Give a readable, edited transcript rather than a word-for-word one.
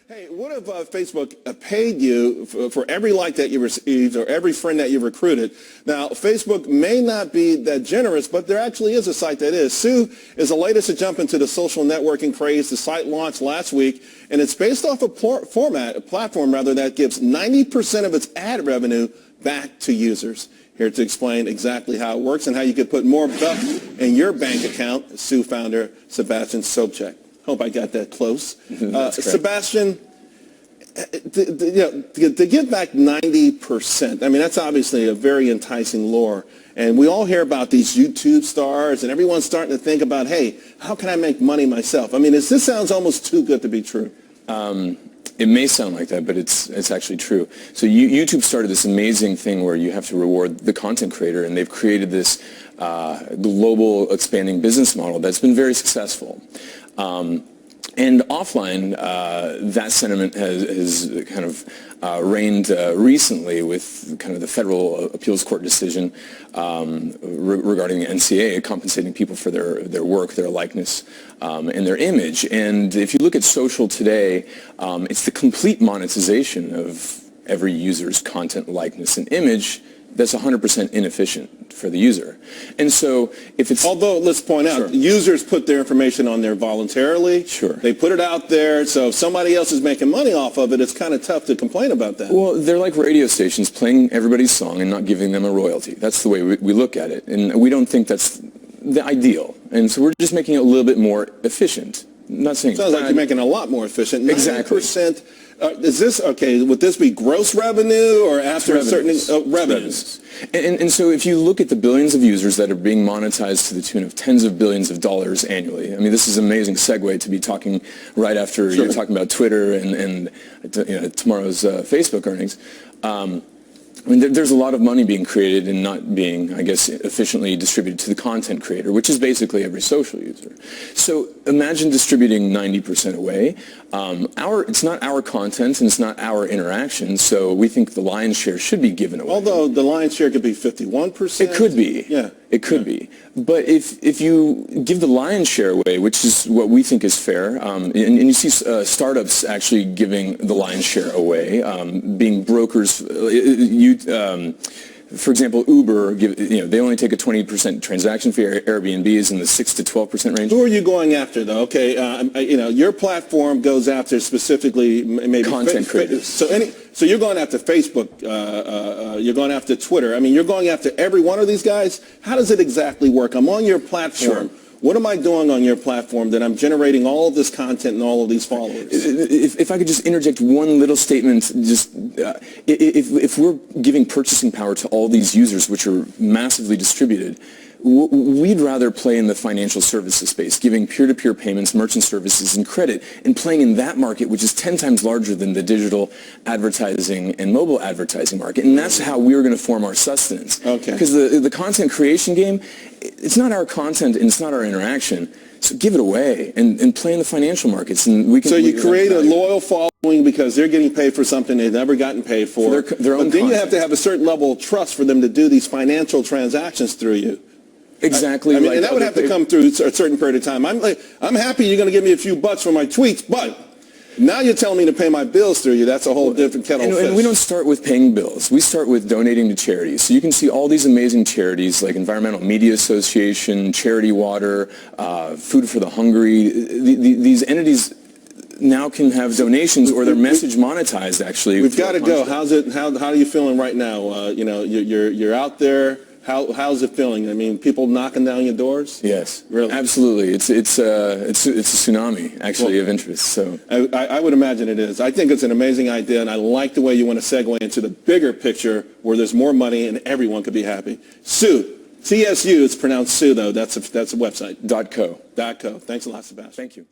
Hey, what if Facebook paid you for every like that you received or every friend that you recruited? Now, Facebook may not be that generous, but there actually is a site that is. Sue is the latest to jump into the social networking craze. The site launched last week, and it's based off a platform that gives 90% of its ad revenue back to users. Here to explain exactly how it works and how you could put more bucks in your bank account, Sue founder Sebastian Sobczak. Hope I got that close. Sebastian, to give back 90%, I mean, that's obviously a very enticing lure. And we all hear about these YouTube stars, and everyone's starting to think about, hey, how can I make money myself? I mean, this sounds almost too good to be true. It may sound like that, but it's actually true. So YouTube started this amazing thing where you have to reward the content creator, and they've created this global expanding business model that's been very successful. And offline, that sentiment has kind of reigned recently with kind of the federal appeals court decision regarding the NCAA compensating people for their work, their likeness, and their image. And if you look at social today, it's the complete monetization of every user's content, likeness, and image that's 100% inefficient for the user. And so if it's... Although, let's point out, users put their information on there voluntarily. Sure. They put it out there, so if somebody else is making money off of it, it's kind of tough to complain about that. Well, they're like radio stations playing everybody's song and not giving them a royalty. That's the way we look at it. And we don't think that's the ideal. And so we're just making it a little bit more efficient. I'm not saying... Sounds like you're making it a lot more efficient. 90%. Exactly. Is this, okay, would this be gross revenue or after a certain revenues? And so if you look at the billions of users that are being monetized to the tune of tens of billions of dollars annually, I mean, this is an amazing segue to be talking right after you're talking about Twitter and tomorrow's Facebook earnings. I mean, there's a lot of money being created and not being, I guess, efficiently distributed to the content creator, which is basically every social user. So imagine distributing 90% away. It's not our content and it's not our interaction, so we think the lion's share should be given away. Although the lion's share could be 51%. It could be. Yeah. It could be. But if you give the lion's share away, which is what we think is fair, and you see startups actually giving the lion's share away, being brokers, for example, Uber, they only take a 20% transaction fee. Airbnb is in the 6 to 12% range. Who are you going after, though? Okay, your platform goes after specifically maybe content creators. So you're going after Facebook, you're going after Twitter. I mean, you're going after every one of these guys. How does it exactly work? I'm on your platform. Sure. What am I doing on your platform that I'm generating all of this content and all of these followers? If I could just interject one little statement, just if we're giving purchasing power to all these users, which are massively distributed, we'd rather play in the financial services space, giving peer-to-peer payments, merchant services, and credit, and playing in that market, which is 10 times larger than the digital advertising and mobile advertising market. And that's how we're going to form our sustenance. Okay. Because the content creation game, it's not our content and it's not our interaction. So give it away and play in the financial markets. And we can. So you create a loyal following because they're getting paid for something they've never gotten paid for. Their own but then content. you have to have a certain level of trust for them to do these financial transactions through you. Exactly. I mean, and that would have to come through a certain period of time. I'm happy you're going to give me a few bucks for my tweets, but now you're telling me to pay my bills through you. That's a whole different kettle of fish. And we don't start with paying bills. We start with donating to charities. So you can see all these amazing charities like Environmental Media Association, Charity Water, Food for the Hungry. These entities now can have donations or their message monetized, actually. We've got to go. How are you feeling right now? You're out there. How's it feeling? I mean, people knocking down your doors? Yes, really, absolutely. It's a tsunami actually of interest. So I would imagine it is. I think it's an amazing idea, and I like the way you want to segue into the bigger picture where there's more money and everyone could be happy. Sue, TSU. It's pronounced Sue though. That's a website. .co. .co. Thanks a lot, Sebastian. Thank you.